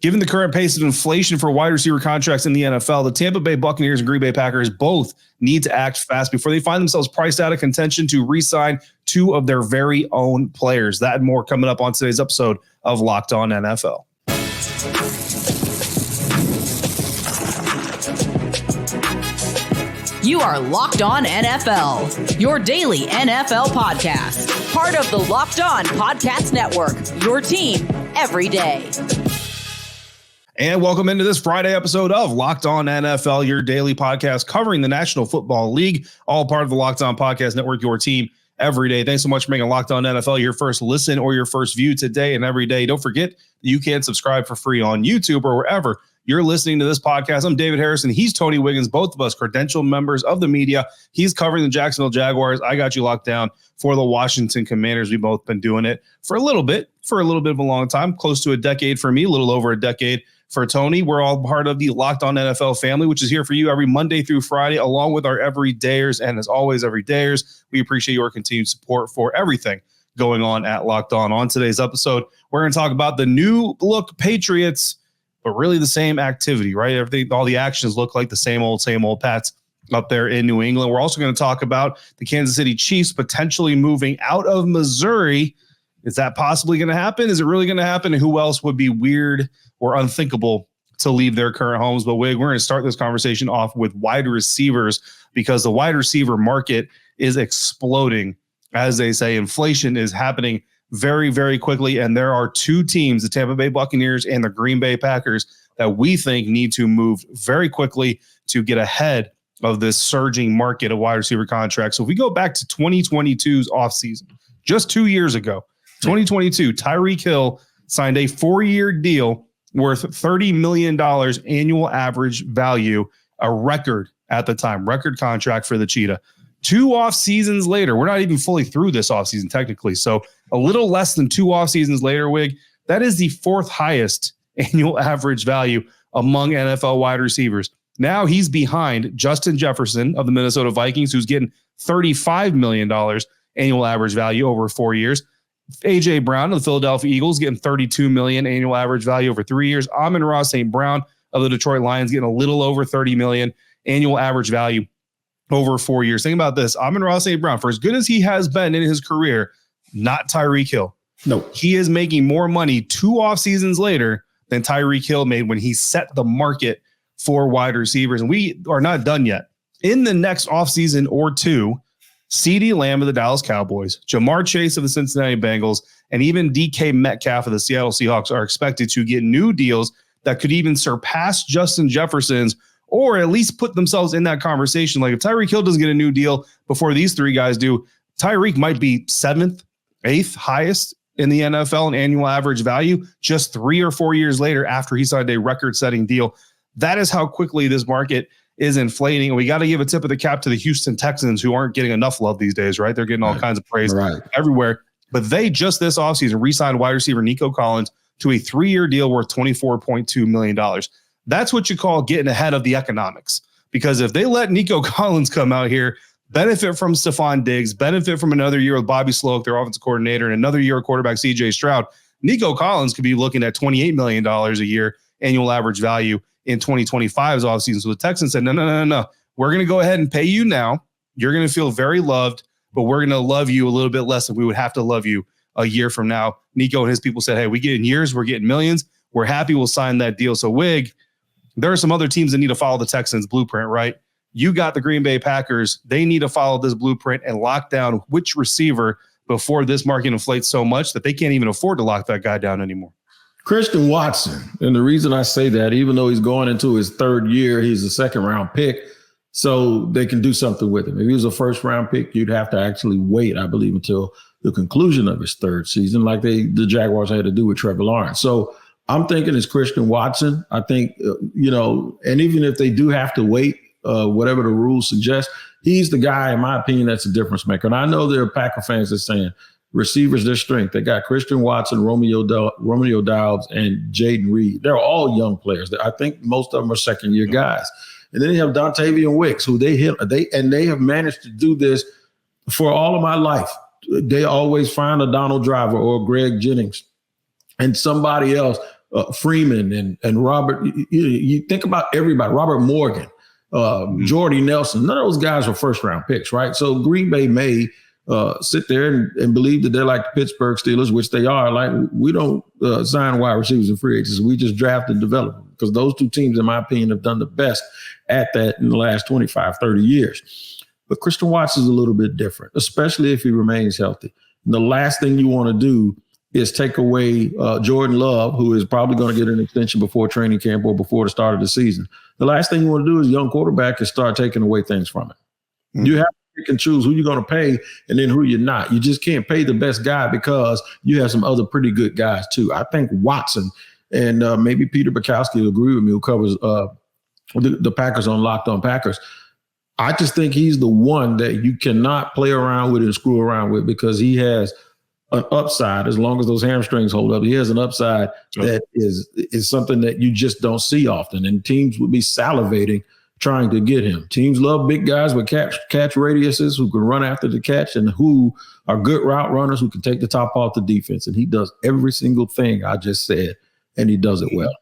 Given the current pace of inflation for wide receiver contracts in the NFL, the Tampa Bay Buccaneers and Green Bay Packers both need to act fast before they find themselves priced out of contention to re-sign two of their very own players. That and more coming up on today's episode of Locked On NFL. You are Locked On NFL, your daily NFL podcast. Part of the Locked On Podcast Network, your team every day. And welcome into this Friday episode of Locked On NFL, your daily podcast covering the National Football League, all part of the Locked On Podcast Network, your team every day. Thanks so much for making Locked On NFL your first listen or your first view today and every day. Don't forget, you can subscribe for free on YouTube or wherever you're listening to this podcast. I'm David Harrison. He's Tony Wiggins, both of us credentialed members of the media. He's covering the Jacksonville Jaguars. I got you locked down for the Washington Commanders. We've both been doing it for a little bit of a long time, close to a decade for me, a little over a decade for Tony. We're all part of the Locked On NFL family, which is here for you every Monday through Friday, along with our everydayers. And as always, everydayers, we appreciate your continued support for everything going on at Locked On. On today's episode, we're going to talk about the new look Patriots, but really the same activity, right? Everything, all the actions look like the same old Pats up there in New England. We're also going to talk about the Kansas City Chiefs potentially moving out of Missouri. Is that possibly going to happen? Is it really going to happen? And who else would be weird or unthinkable to leave their current homes? But we're going to start this conversation off with wide receivers, because the wide receiver market is exploding. As they say, inflation is happening very, very quickly. And there are two teams, the Tampa Bay Buccaneers and the Green Bay Packers, that we think need to move very quickly to get ahead of this surging market of wide receiver contracts. So if we go back to 2022's offseason, just 2 years ago, 2022, Tyreek Hill signed a 4-year deal worth $30 million annual average value, a record at the time, record contract for the Cheetah. 2 off seasons later, we're not even fully through this offseason technically, so a little less than 2 off seasons later, Wig, that is the 4th highest annual average value among NFL wide receivers. Now he's behind Justin Jefferson of the Minnesota Vikings, who's getting $35 million annual average value over 4 years. A.J. Brown of the Philadelphia Eagles getting $32 million annual average value over 3 years. Amon-Ra St. Brown of the Detroit Lions getting a little over $30 million annual average value over 4 years. Think about this. Amon-Ra St. Brown, for as good as he has been in his career, not Tyreek Hill. No. He is making more money 2 off seasons later than Tyreek Hill made when he set the market for wide receivers. And we are not done yet. In the next offseason or two, CeeDee Lamb of the Dallas Cowboys, Jamar Chase of the Cincinnati Bengals, and even DK Metcalf of the Seattle Seahawks are expected to get new deals that could even surpass Justin Jefferson's, or at least put themselves in that conversation. Like if Tyreek Hill doesn't get a new deal before these 3 guys do, Tyreek might be 7th, 8th highest in the NFL in annual average value just 3 or 4 years later after he signed a record-setting deal. That is how quickly this market is inflating. And we got to give a tip of the cap to the Houston Texans, who aren't getting enough love these days, right? They're getting all kinds of praise everywhere. But they just this offseason re-signed wide receiver Nico Collins to a 3-year deal worth $24.2 million. That's what you call getting ahead of the economics. Because if they let Nico Collins come out here, benefit from Stephon Diggs, benefit from another year with Bobby Sloak, their offensive coordinator, and another year of quarterback C.J. Stroud, Nico Collins could be looking at $28 million a year annual average value in 2025's offseason. So the Texans said, no. We're going to go ahead and pay you now. You're going to feel very loved, but we're going to love you a little bit less than we would have to love you a year from now. Nico and his people said, hey, we get in years, we're getting millions. We're happy, we'll sign that deal. So Wig, there are some other teams that need to follow the Texans blueprint, right? You got the Green Bay Packers. They need to follow this blueprint and lock down which receiver before this market inflates so much that they can't even afford to lock that guy down anymore. Christian Watson. And the reason I say that, even though he's going into his 3rd year, he's a 2nd-round pick, so they can do something with him. If he was a 1st-round pick, you'd have to actually wait, I believe, until the conclusion of his 3rd season, like the Jaguars had to do with Trevor Lawrence. So I'm thinking it's Christian Watson. I think, and even if they do have to wait, whatever the rules suggest, he's the guy, in my opinion, that's a difference maker. And I know there are Packer fans that are saying, receivers, their strength. They got Christian Watson, Romeo Doubs, and Jaden Reed. They're all young players. I think most of them are 2nd-year guys. And then you have Dontavian Wicks, who they have managed to do this for all of my life. They always find a Donald Driver or Greg Jennings and somebody else Freeman and Robert. You think about everybody. Robert Morgan, Jordy Nelson. None of those guys were first-round picks, right? So Green Bay may sit there and believe that they're like the Pittsburgh Steelers, which they are. Like, we don't sign wide receivers and free agents. We just draft and develop them, because those two teams, in my opinion, have done the best at that in the last 25, 30 years. But Christian Watson is a little bit different, especially if he remains healthy. And the last thing you want to do is take away Jordan Love, who is probably going to get an extension before training camp or before the start of the season. The last thing you want to do as a young quarterback is start taking away things from it. Mm-hmm. You have to pick and choose who you're going to pay and then who you're not. You just can't pay the best guy, because you have some other pretty good guys too. I think Watson, and maybe Peter Bukowski will agree with me, who covers the Packers on Locked On Packers. I just think he's the one that you cannot play around with and screw around with, because he has an upside. As long as those hamstrings hold up, he has an upside that is something that you just don't see often. And teams would be salivating trying to get him. Teams love big guys with catch radiuses who can run after the catch and who are good route runners who can take the top off the defense. And he does every single thing I just said, and he does it well.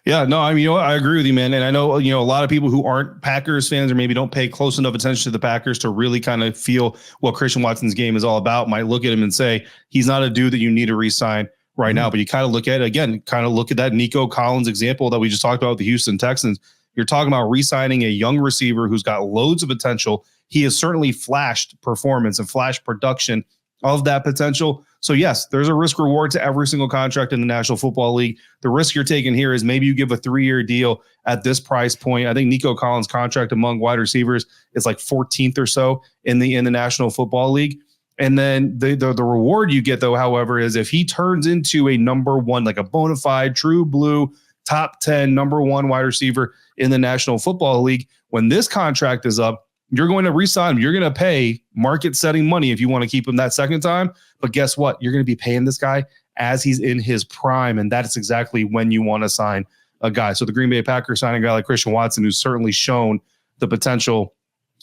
Yeah, no, I mean, I agree with you, man. And I know, a lot of people who aren't Packers fans or maybe don't pay close enough attention to the Packers to really kind of feel what Christian Watson's game is all about might look at him and say, he's not a dude that you need to re-sign right now. But you kind of look at it again, look at that Nico Collins example that we just talked about with the Houston Texans. You're talking about re-signing a young receiver who's got loads of potential. He has certainly flashed performance and flashed production of that potential. So yes, there's a risk reward to every single contract in the National Football League. The risk you're taking here is maybe you give a 3-year deal at this price point. I think Nico Collins' contract among wide receivers is like 14th or so in the National Football League. And then the reward you get, though, however, is if he turns into a number one, like a bona fide, true blue, top 10, number one wide receiver in the National Football League, when this contract is up, you're going to re-sign him. You're going to pay market-setting money if you want to keep him that second time. But guess what? You're going to be paying this guy as he's in his prime, and that is exactly when you want to sign a guy. So the Green Bay Packers signing a guy like Christian Watson, who's certainly shown the potential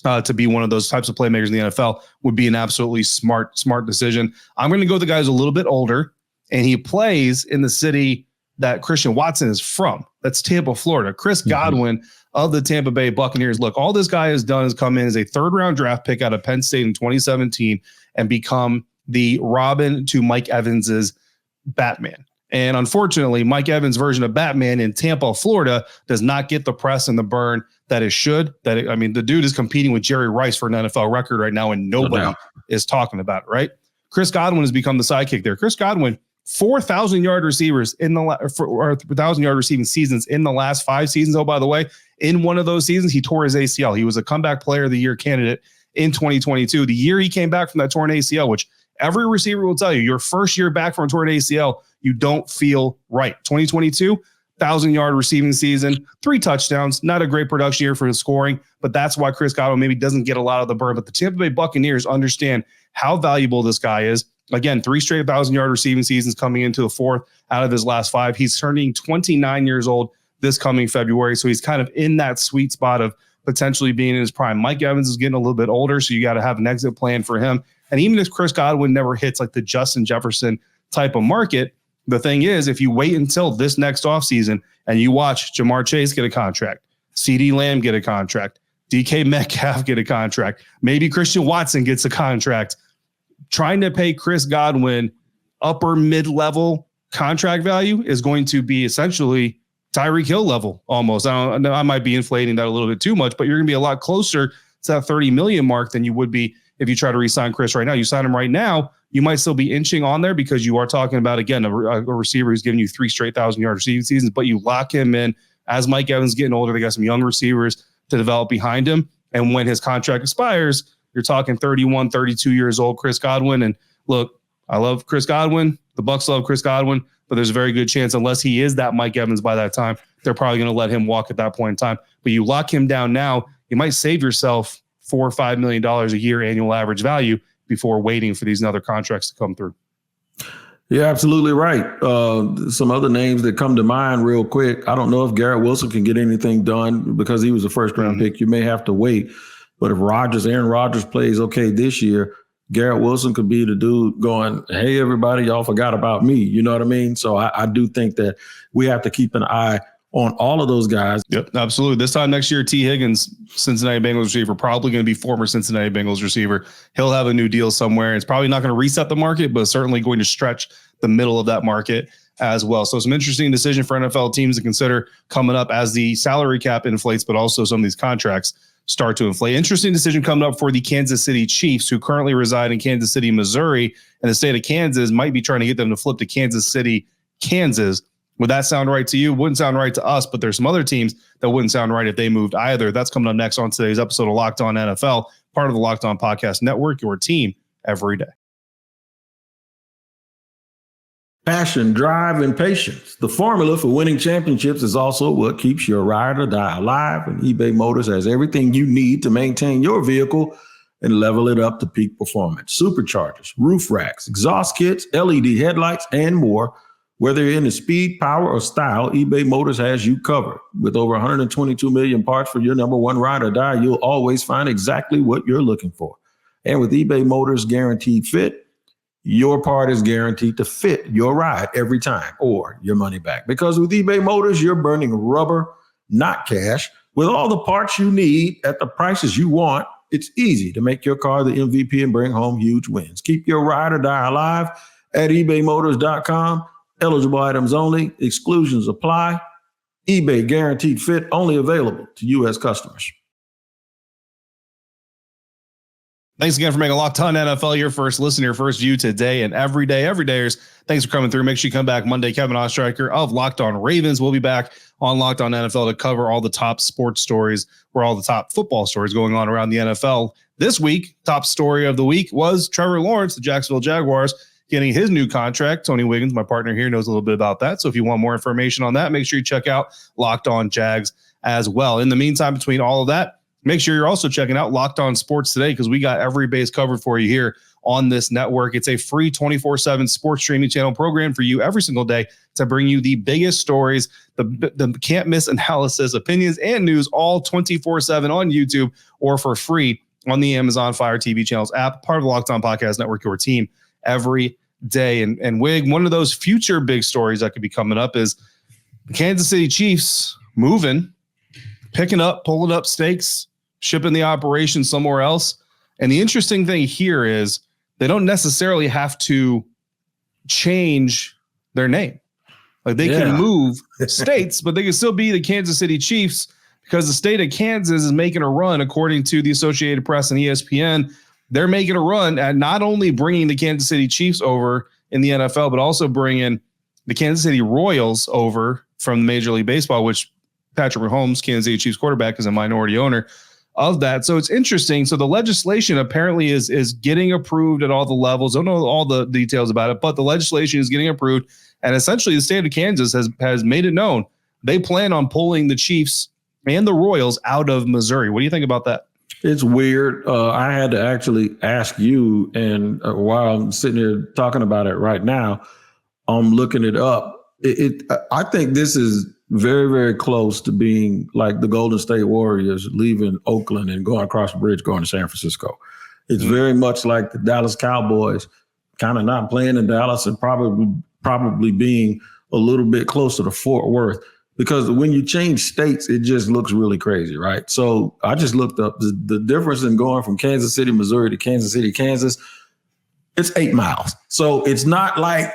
to be one of those types of playmakers in the NFL, would be an absolutely smart decision. I'm going to go with the guy who's a little bit older, and he plays in the city that Christian Watson is from. That's Tampa, Florida. Chris Godwin of the Tampa Bay Buccaneers. Look, all this guy has done is come in as a third-round draft pick out of Penn State in 2017 and become the Robin to Mike Evans's Batman. And unfortunately, Mike Evans' version of Batman in Tampa, Florida, does not get the press and the burn that it should. The dude is competing with Jerry Rice for an NFL record right now, and nobody is talking about it, right? Chris Godwin has become the sidekick there. Chris Godwin, 4,000-yard receivers in the 1,000-yard receiving seasons in the last 5 seasons. Oh, by the way, in one of those seasons, he tore his ACL. He was a comeback player of the year candidate in 2022. The year he came back from that torn ACL, which every receiver will tell you, your first year back from a torn ACL, you don't feel right. 2022, 1,000-yard receiving season, 3 touchdowns, not a great production year for his scoring, but that's why Chris Godwin maybe doesn't get a lot of the burn. But the Tampa Bay Buccaneers understand how valuable this guy is. Again, 3 straight 1,000-yard receiving seasons coming into the 4th out of his last 5. He's turning 29 years old this coming February, so he's kind of in that sweet spot of potentially being in his prime. Mike Evans is getting a little bit older, so you got to have an exit plan for him. And even if Chris Godwin never hits like the Justin Jefferson type of market, the thing is, if you wait until this next offseason and you watch Jamar Chase get a contract, CeeDee Lamb get a contract, DK Metcalf get a contract, maybe Christian Watson gets a contract, trying to pay Chris Godwin upper mid-level contract value is going to be essentially Tyreek Hill level almost. I might be inflating that a little bit too much, but you're going to be a lot closer to that 30 million mark than you would be if you try to re-sign Chris right now. You sign him right now, you might still be inching on there because you are talking about, again, a receiver who's giving you 3 straight 1,000-yard receiving seasons, but you lock him in as Mike Evans getting older. They got some young receivers to develop behind him. And when his contract expires, you're talking 31, 32 years old Chris Godwin. And look, I love Chris Godwin. The Bucs love Chris Godwin, but there's a very good chance, unless he is that Mike Evans by that time, they're probably going to let him walk at that point in time. But you lock him down now, you might save yourself $4 or $5 million a year annual average value before waiting for these other contracts to come through. Yeah, absolutely right. Some other names that come to mind real quick. I don't know if Garrett Wilson can get anything done because he was a first-round pick. You may have to wait. But if Aaron Rodgers plays okay this year, Garrett Wilson could be the dude going, hey, everybody, y'all forgot about me. You know what I mean? So I do think that we have to keep an eye on all of those guys. Yep, absolutely. This time next year, T. Higgins, Cincinnati Bengals receiver, probably going to be former Cincinnati Bengals receiver. He'll have a new deal somewhere. It's probably not going to reset the market, but certainly going to stretch the middle of that market as well. So some interesting decision for NFL teams to consider coming up as the salary cap inflates, but also some of these contracts start to inflate. Interesting decision coming up for the Kansas City Chiefs, who currently reside in Kansas City, Missouri, and the state of Kansas might be trying to get them to flip to Kansas City, Kansas. Would that sound right to you? Wouldn't sound right to us, but there's some other teams that wouldn't sound right if they moved either. That's coming up next on today's episode of Locked On NFL, part of the Locked On Podcast Network, your team every day. Passion, drive, and patience. The formula for winning championships is also what keeps your ride or die alive, and eBay Motors has everything you need to maintain your vehicle and level it up to peak performance. Superchargers, roof racks, exhaust kits, LED headlights, and more. Whether you're into speed, power, or style, eBay Motors has you covered. With over 122 million parts for your number one ride or die, you'll always find exactly what you're looking for. And with eBay Motors Guaranteed Fit, your part is guaranteed to fit your ride every time or your money back. Because with eBay Motors, you're burning rubber, not cash. With all the parts you need at the prices you want, it's easy to make your car the MVP and bring home huge wins. Keep your ride or die alive at ebaymotors.com. Eligible items only. Exclusions apply. eBay Guaranteed Fit only available to U.S. customers. Thanks again for making Locked On NFL your first listen, your first view today and every day. Everydayers, thanks for coming through. Make sure you come back Monday. Kevin Ostreicher of Locked On Ravens will be back on Locked On NFL to cover all the top sports stories or all the top football stories going on around the NFL. This week, top story of the week was Trevor Lawrence, the Jacksonville Jaguars, getting his new contract. Tony Wiggins, my partner here, knows a little bit about that. So if you want more information on that, make sure you check out Locked On Jags as well. In the meantime, between all of that, make sure you're also checking out Locked On Sports Today, because we got every base covered for you here on this network. It's a free 24/7 sports streaming channel program for you every single day to bring you the biggest stories, the can't miss analysis, opinions, and news, all 24/7 on YouTube or for free on the Amazon Fire TV channels app, part of the Locked On Podcast Network, your team every day. And Wig, one of those future big stories that could be coming up is the Kansas City Chiefs moving, pulling up stakes, shipping the operation somewhere else. And the interesting thing here is they don't necessarily have to change their name. Like they can move states, but they can still be the Kansas City Chiefs, because the state of Kansas is making a run, according to the Associated Press and ESPN. They're making a run at not only bringing the Kansas City Chiefs over in the NFL, but also bringing the Kansas City Royals over from Major League Baseball, which Patrick Mahomes, Kansas City Chiefs quarterback, is a minority owner of that. So it's interesting. So the legislation apparently is getting approved at all the levels. Don't know all the details about it, but the legislation is getting approved. And essentially the state of Kansas has made it known they plan on pulling the Chiefs and the Royals out of Missouri. What do you think about that? It's weird. I had to actually ask you, and while I'm sitting here talking about it right now, I'm looking it up. I think this is very, very close to being like the Golden State Warriors leaving Oakland and going across the bridge, going to San Francisco. It's very much like the Dallas Cowboys kind of not playing in Dallas and probably being a little bit closer to Fort Worth. Because when you change states, it just looks really crazy, right? So I just looked up the difference in going from Kansas City, Missouri to Kansas City, Kansas. It's 8 miles. So it's not like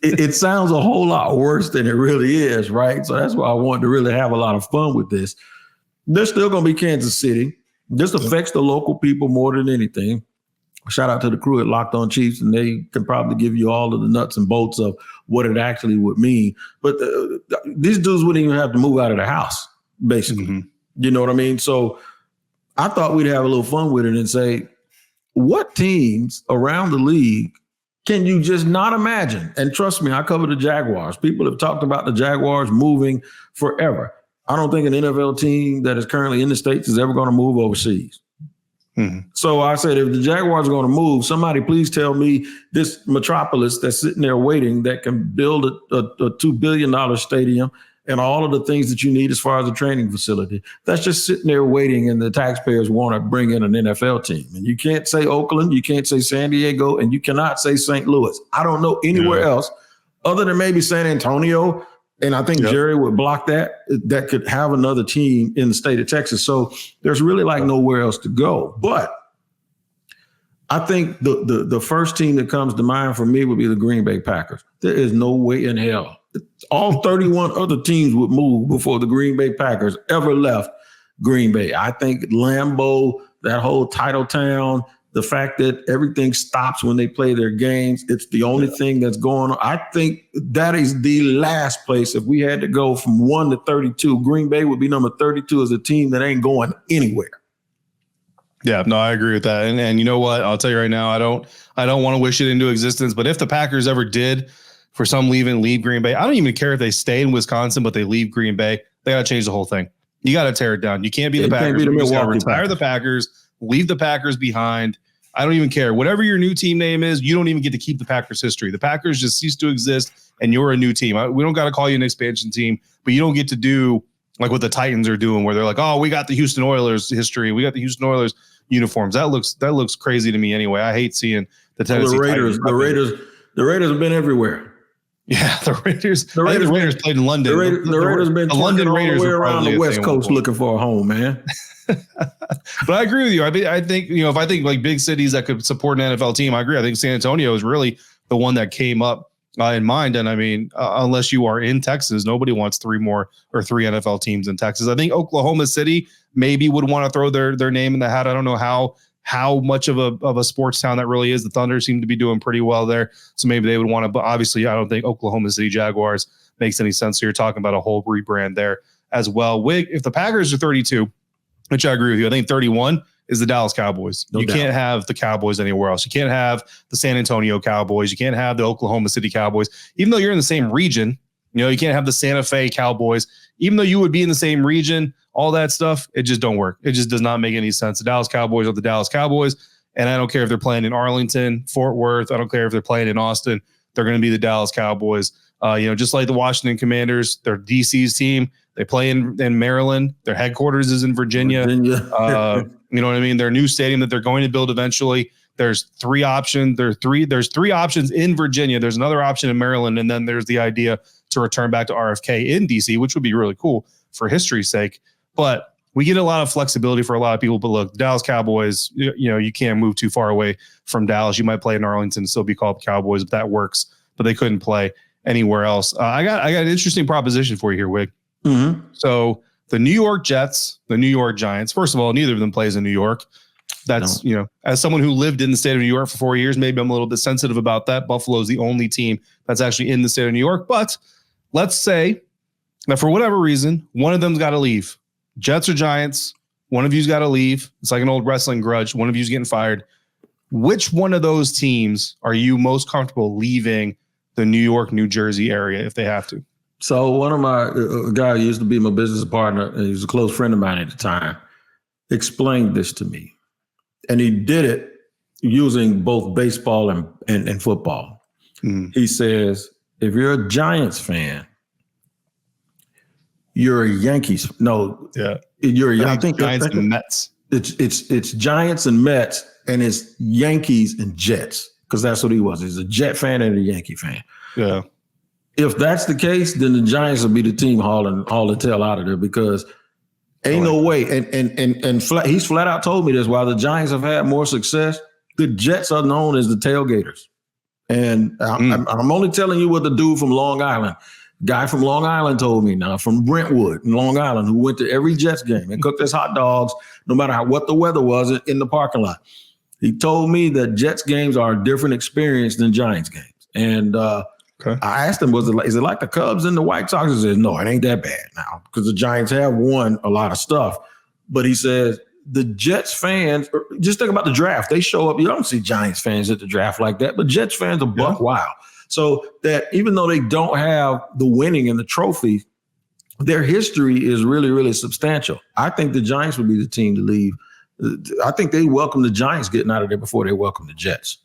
it sounds a whole lot worse than it really is, right? So that's why I wanted to really have a lot of fun with this. There's still going to be Kansas City. This affects the local people more than anything. Shout out to the crew at Locked On Chiefs, and they can probably give you all of the nuts and bolts of what it actually would mean. But these dudes wouldn't even have to move out of the house, basically. Mm-hmm. You know what I mean? So I thought we'd have a little fun with it and say, what teams around the league can you just not imagine? And trust me, I cover the Jaguars. People have talked about the Jaguars moving forever. I don't think an NFL team that is currently in the States is ever going to move overseas. Mm-hmm. So I said, if the Jaguars are going to move, somebody please tell me this metropolis that's sitting there waiting that can build a $2 billion stadium and all of the things that you need as far as a training facility. That's just sitting there waiting, and the taxpayers want to bring in an NFL team. And you can't say Oakland, you can't say San Diego, and you cannot say St. Louis. I don't know anywhere else other than maybe San Antonio, and I think Jerry would block that could have another team in the state of Texas. So there's really like nowhere else to go. But I think the first team that comes to mind for me would be the Green Bay Packers. There is no way in hell all 31 other teams would move before the Green Bay Packers ever left Green Bay. I think Lambeau, that whole title town, the fact that everything stops when they play their games, it's the only thing that's going on. I think that is the last place. If we had to go from 1 to 32, Green Bay would be number 32 as a team that ain't going anywhere. Yeah, no, I agree with that. And you know what? I'll tell you right now, I don't want to wish it into existence, but if the Packers ever did, for some reason, leave Green Bay, I don't even care if they stay in Wisconsin, but they leave Green Bay. They got to change the whole thing. You got to tear it down. You can't be the Packers. You got to retire the Packers, leave the Packers behind. I don't even care. Whatever your new team name is, you don't even get to keep the Packers history. The Packers just cease to exist, and you're a new team. We don't got to call you an expansion team, but you don't get to do like what the Titans are doing, where they're like, oh, we got the Houston Oilers history. We got the Houston Oilers uniforms. That looks crazy to me anyway. I hate seeing the Tennessee Raiders. The Raiders have been everywhere. Yeah, the Raiders played in London. The Raiders have been the London Raiders all the way around the West Coast looking for a home, man. But I agree with you. I think if I think like big cities that could support an NFL team, I agree. I think San Antonio is really the one that came up in mind. And I mean, unless you are in Texas, nobody wants three NFL teams in Texas. I think Oklahoma City maybe would want to throw their name in the hat. I don't know how much of a sports town that really is. The Thunder seem to be doing pretty well there. So maybe they would want to, but obviously I don't think Oklahoma City Jaguars makes any sense. So you're talking about a whole rebrand there as well. Wig, if the Packers are 32, which I agree with you, I think 31 is the Dallas Cowboys. You can't have the Cowboys anywhere else. You can't have the San Antonio Cowboys. You can't have the Oklahoma City Cowboys. Even though you're in the same region, you can't have the Santa Fe Cowboys. Even though you would be in the same region, all that stuff, it just don't work. It just does not make any sense. The Dallas Cowboys are the Dallas Cowboys, and I don't care if they're playing in Arlington, Fort Worth. I don't care if they're playing in Austin. They're going to be the Dallas Cowboys. Just like the Washington Commanders, they're DC's team. They play in Maryland. Their headquarters is in Virginia. You know what I mean? Their new stadium that they're going to build eventually. There's three options. There's three options in Virginia. There's another option in Maryland, and then there's the idea to return back to RFK in DC, which would be really cool for history's sake. But we get a lot of flexibility for a lot of people. But look, the Dallas Cowboys, you can't move too far away from Dallas. You might play in Arlington and still be called Cowboys, if that works. But they couldn't play anywhere else. I got an interesting proposition for you here, Wig. Mm-hmm. So the New York Jets, the New York Giants. First of all, neither of them plays in New York. That's, as someone who lived in the state of New York for 4 years, maybe I'm a little bit sensitive about that. Buffalo is the only team that's actually in the state of New York. But let's say that for whatever reason, one of them's got to leave. Jets or Giants, one of you's got to leave. It's like an old wrestling grudge. One of you's getting fired. Which one of those teams are you most comfortable leaving the New York, New Jersey area if they have to? So one of my guy who used to be my business partner, and he was a close friend of mine at the time, explained this to me. And he did it using both baseball and football. He says, if you're a Giants fan, you're a Yankees. No, you're. I think Giants and Mets. It's Giants and Mets, and it's Yankees and Jets, because that's what he was. He's a Jet fan and a Yankee fan. Yeah. If that's the case, then the Giants will be the team hauling the tail out of there, because ain't no way. And he's flat out told me this. While the Giants have had more success, the Jets are known as the tailgaters. And I'm only telling you what the dude from Long Island, guy from Long Island told me now, from Brentwood in Long Island, who went to every Jets game and cooked his hot dogs, no matter what the weather was in the parking lot. He told me that Jets games are a different experience than Giants games. And I asked him, is it like the Cubs and the White Sox? He said, no, it ain't that bad now, because the Giants have won a lot of stuff. But he says the Jets fans, just think about the draft. They show up. You don't see Giants fans at the draft like that, but Jets fans are buck wild. So that even though they don't have the winning and the trophy, their history is really, really substantial. I think the Giants would be the team to leave. I think they welcome the Giants getting out of there before they welcome the Jets.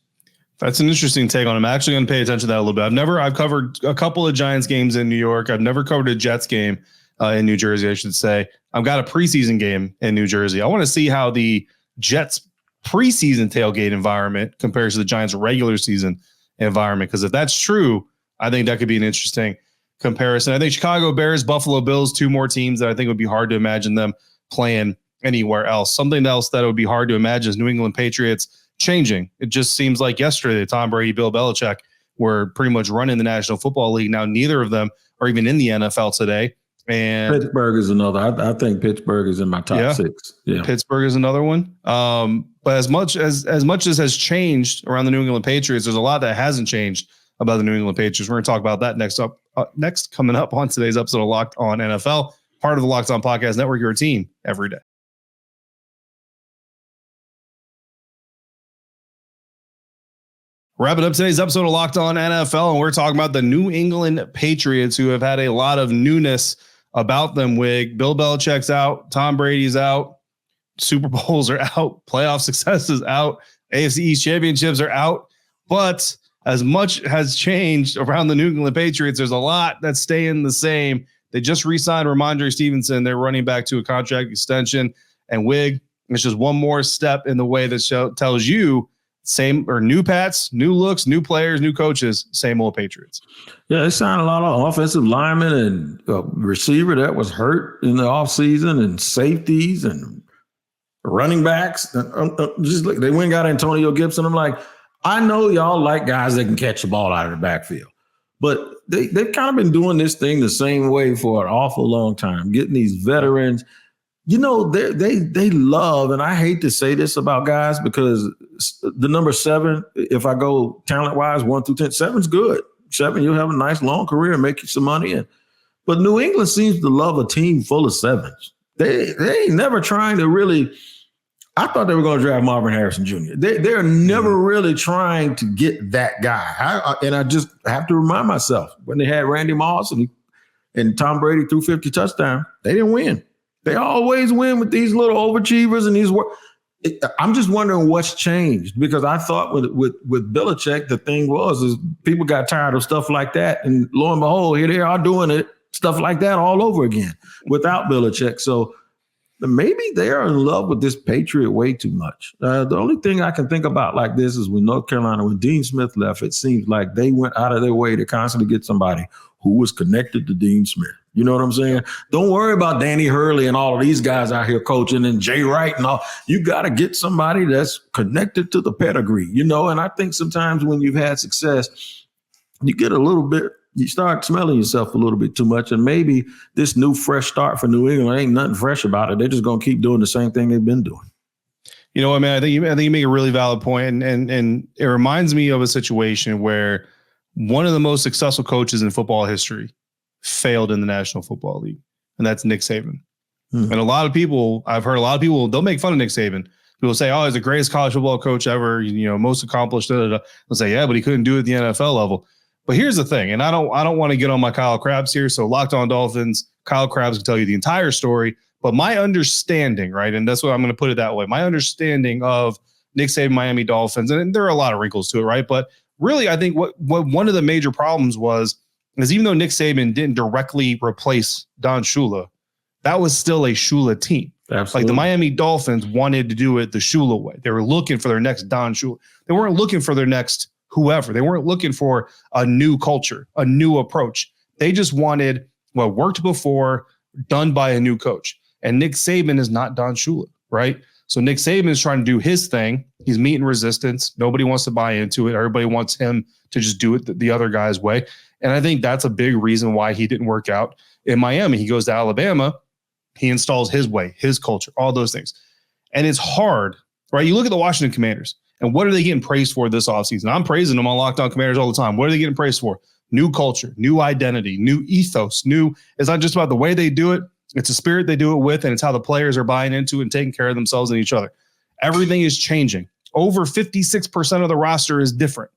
That's an interesting take on him. I'm actually going to pay attention to that a little bit. I've covered a couple of Giants games in New York. I've never covered a Jets game in New Jersey, I should say. I've got a preseason game in New Jersey. I want to see how the Jets preseason tailgate environment compares to the Giants regular season environment. Because if that's true, I think that could be an interesting comparison. I think Chicago Bears, Buffalo Bills, two more teams that I think would be hard to imagine them playing anywhere else. Something else that would be hard to imagine is New England Patriots changing. It just seems like yesterday, Tom Brady, Bill Belichick were pretty much running the National Football League. Now, neither of them are even in the NFL today. And Pittsburgh is another. I think Pittsburgh is in my top 6. Yeah, Pittsburgh is another one. But as much as has changed around the New England Patriots, there's a lot that hasn't changed about the New England Patriots. We're going to talk about that next coming up on today's episode of Locked On NFL, part of the Locked On Podcast Network, your team every day. Wrapping up today's episode of Locked On NFL, and we're talking about the New England Patriots, who have had a lot of newness about them. Wig, Bill Belichick's out, Tom Brady's out, Super Bowls are out, playoff success is out, AFC East championships are out. But as much has changed around the New England Patriots, there's a lot that's staying the same. They just re-signed Ramondre Stevenson, their running back, to a contract extension. And Wig, it's just one more step in the way that tells you same or new Pats, new looks, new players, new coaches, same old Patriots. Yeah, they signed a lot of offensive linemen and receiver that was hurt in the offseason, and safeties and running backs. Just look, they went and got Antonio Gibson. I'm like, I know y'all like guys that can catch the ball out of the backfield, but they've kind of been doing this thing the same way for an awful long time, getting these veterans. You know, they love, and I hate to say this about guys because the number 7, if I go talent-wise, 1 through 10, 7's good. 7, you'll have a nice long career and make you some money. But New England seems to love a team full of 7s. They ain't never trying to really – I thought they were going to draft Marvin Harrison Jr. They're never really trying to get that guy. And I just have to remind myself, when they had Randy Moss and Tom Brady threw 50 touchdowns, they didn't win. They always win with these little overachievers and these I'm just wondering what's changed, because I thought with Belichick, the thing is people got tired of stuff like that. And lo and behold, here they are doing it, stuff like that all over again without Belichick. So maybe they are in love with this Patriot way too much. The only thing I can think about like this is with North Carolina, when Dean Smith left, it seems like they went out of their way to constantly get somebody who was connected to Dean Smith. You know what I'm saying? Don't worry about Danny Hurley and all of these guys out here coaching and Jay Wright and all. You got to get somebody that's connected to the pedigree, you know? And I think sometimes when you've had success, you get a little bit, you start smelling yourself a little bit too much. And maybe this new fresh start for New England, ain't nothing fresh about it. They're just going to keep doing the same thing they've been doing. You know what, man? I think you make a really valid point, and it reminds me of a situation where one of the most successful coaches in football history failed in the National Football League, and that's Nick Saban. And a lot of people, I've heard a lot of people, they'll make fun of Nick Saban. People say, oh, he's the greatest college football coach ever, most accomplished. They'll say, yeah, but he couldn't do it at the NFL level. But here's the thing, and I don't want to get on my Kyle Krabs here, so Locked On Dolphins, Kyle Krabs can tell you the entire story. But my understanding, right, and that's what I'm going to put it that way, my understanding of Nick Saban, Miami Dolphins, and there are a lot of wrinkles to it, right? But really, I think what one of the major problems is even though Nick Saban didn't directly replace Don Shula, that was still a Shula team. Absolutely. Like the Miami Dolphins wanted to do it the Shula way. They were looking for their next Don Shula. They weren't looking for their next whoever. They weren't looking for a new culture, a new approach. They just wanted what worked before, done by a new coach. And Nick Saban is not Don Shula, right? So Nick Saban is trying to do his thing. He's meeting resistance. Nobody wants to buy into it. Everybody wants him to just do it the other guy's way. And I think that's a big reason why he didn't work out in Miami. He goes to Alabama. He installs his way, his culture, all those things. And it's hard, right? You look at the Washington Commanders, and what are they getting praised for this offseason? I'm praising them on Locked On Commanders all the time. What are they getting praised for? New culture, new identity, new ethos, it's not just about the way they do it. It's the spirit they do it with, and it's how the players are buying into and taking care of themselves and each other. Everything is changing. Over 56% of the roster is different.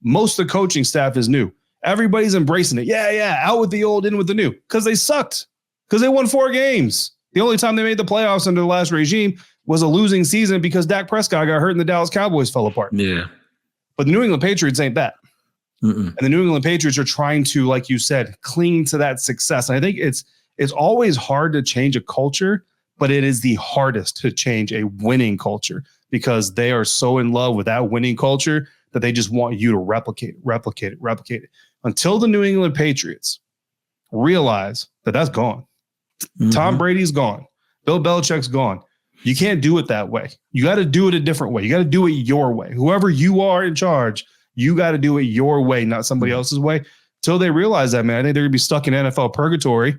Most of the coaching staff is new. Everybody's embracing it. Yeah, out with the old, in with the new. Because they sucked. Because they won 4 games. The only time they made the playoffs under the last regime was a losing season because Dak Prescott got hurt and the Dallas Cowboys fell apart. Yeah. But the New England Patriots ain't that. Mm-mm. And the New England Patriots are trying to, like you said, cling to that success. And I think it's always hard to change a culture, but it is the hardest to change a winning culture because they are so in love with that winning culture that they just want you to replicate it. Until the New England Patriots realize that that's gone. Mm-hmm. Tom Brady's gone. Bill Belichick's gone. You can't do it that way. You got to do it a different way. You got to do it your way. Whoever you are in charge, you got to do it your way, not somebody else's way. Till they realize that, man, I think they're going to be stuck in NFL purgatory.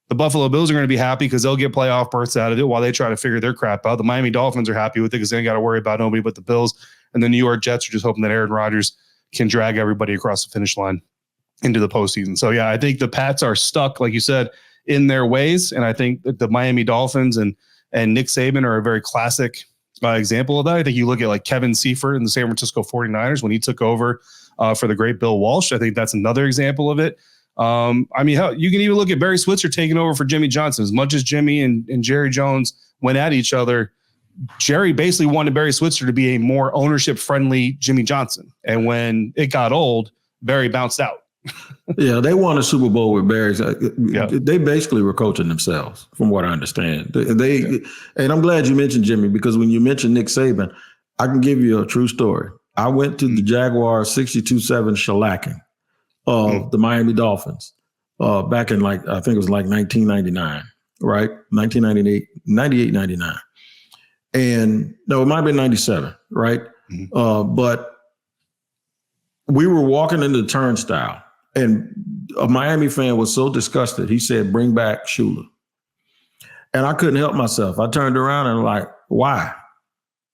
The Buffalo Bills are going to be happy because they'll get playoff berths out of it while they try to figure their crap out. The Miami Dolphins are happy with it because they ain't got to worry about nobody but the Bills. And the New York Jets are just hoping that Aaron Rodgers can drag everybody across the finish line into the postseason. So, yeah, I think the Pats are stuck, like you said, in their ways. And I think that the Miami Dolphins and Nick Saban are a very classic example of that. I think you look at like Kevin Seifert in the San Francisco 49ers when he took over for the great Bill Walsh. I think that's another example of it. I mean, hell, you can even look at Barry Switzer taking over for Jimmy Johnson. As much as Jimmy and Jerry Jones went at each other, Jerry basically wanted Barry Switzer to be a more ownership-friendly Jimmy Johnson. And when it got old, Barry bounced out. Yeah, they won a Super Bowl with Barry. They basically were coaching themselves, from what I understand. And I'm glad you mentioned Jimmy, because when you mentioned Nick Saban, I can give you a true story. I went to the Jaguars 62-7 shellacking of the Miami Dolphins back in I think it was 1999, right? 1998, 98, 99. And no, it might have been 97, right? Mm-hmm. But we were walking into the turnstile, and a Miami fan was so disgusted. He said, "Bring back Shula." And I couldn't help myself. I turned around and like, why?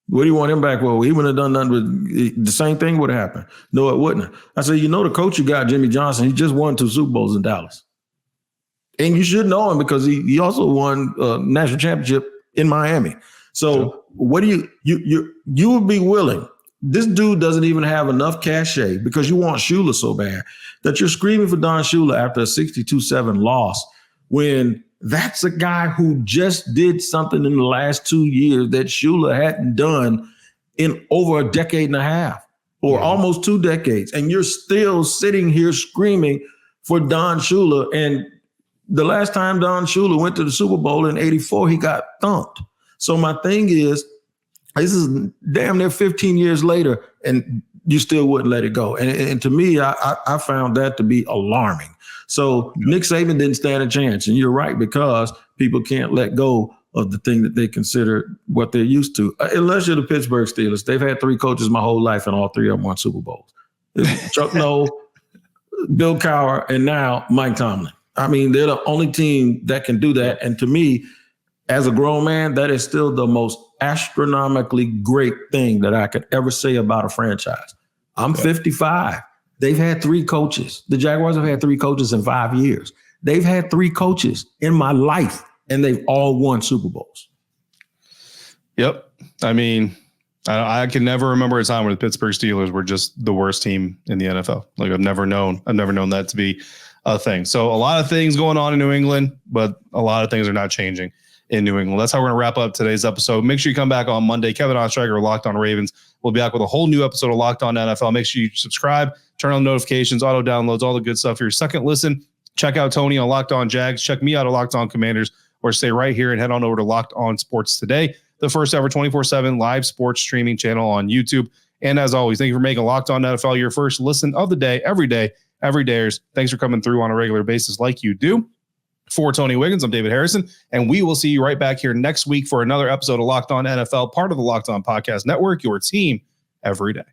What do you want him back for? He wouldn't have done nothing with the same thing would have happened. No, it wouldn't have. I said, the coach you got, Jimmy Johnson, he just won 2 Super Bowls in Dallas. And you should know him because he also won a national championship in Miami. So what do you would be willing? This dude doesn't even have enough cachet because you want Shula so bad that you're screaming for Don Shula after a 62-7 loss when that's a guy who just did something in the last 2 years that Shula hadn't done in over a decade and a half or almost 2 decades. And you're still sitting here screaming for Don Shula. And the last time Don Shula went to the Super Bowl in '84, he got thumped. So my thing is, this is damn near 15 years later, and you still wouldn't let it go. And to me, I found that to be alarming. So Nick Saban didn't stand a chance. And you're right, because people can't let go of the thing that they consider what they're used to. Unless you're the Pittsburgh Steelers. They've had 3 coaches my whole life, and all 3 of them won Super Bowls. Chuck Noll, Bill Cowher, and now Mike Tomlin. I mean, they're the only team that can do that. And to me, as a grown man, that is still the most astronomically great thing that I could ever say about a franchise. I'm 55. They've had 3 coaches. The Jaguars have had 3 coaches in 5 years. They've had 3 coaches in my life, and they've all won Super Bowls. Yep. I mean, I can never remember a time where the Pittsburgh Steelers were just the worst team in the NFL. Like I've never known that to be a thing. So a lot of things going on in New England, but a lot of things are not changing in New England. That's how we're going to wrap up today's episode. Make sure you come back on Monday. Kevin Ostreicher, Locked On Ravens. We'll be back with a whole new episode of Locked On NFL. Make sure you subscribe, turn on notifications, auto downloads, all the good stuff for your second listen. Check out Tony on Locked On Jags. Check me out at Locked On Commanders, or stay right here and head on over to Locked On Sports Today, the first ever 24/7 live sports streaming channel on YouTube. And as always, thank you for making Locked On NFL your first listen of the day, every dayers. Thanks for coming through on a regular basis like you do. For Tony Wiggins, I'm David Harrison, and we will see you right back here next week for another episode of Locked On NFL, part of the Locked On Podcast Network, your team every day.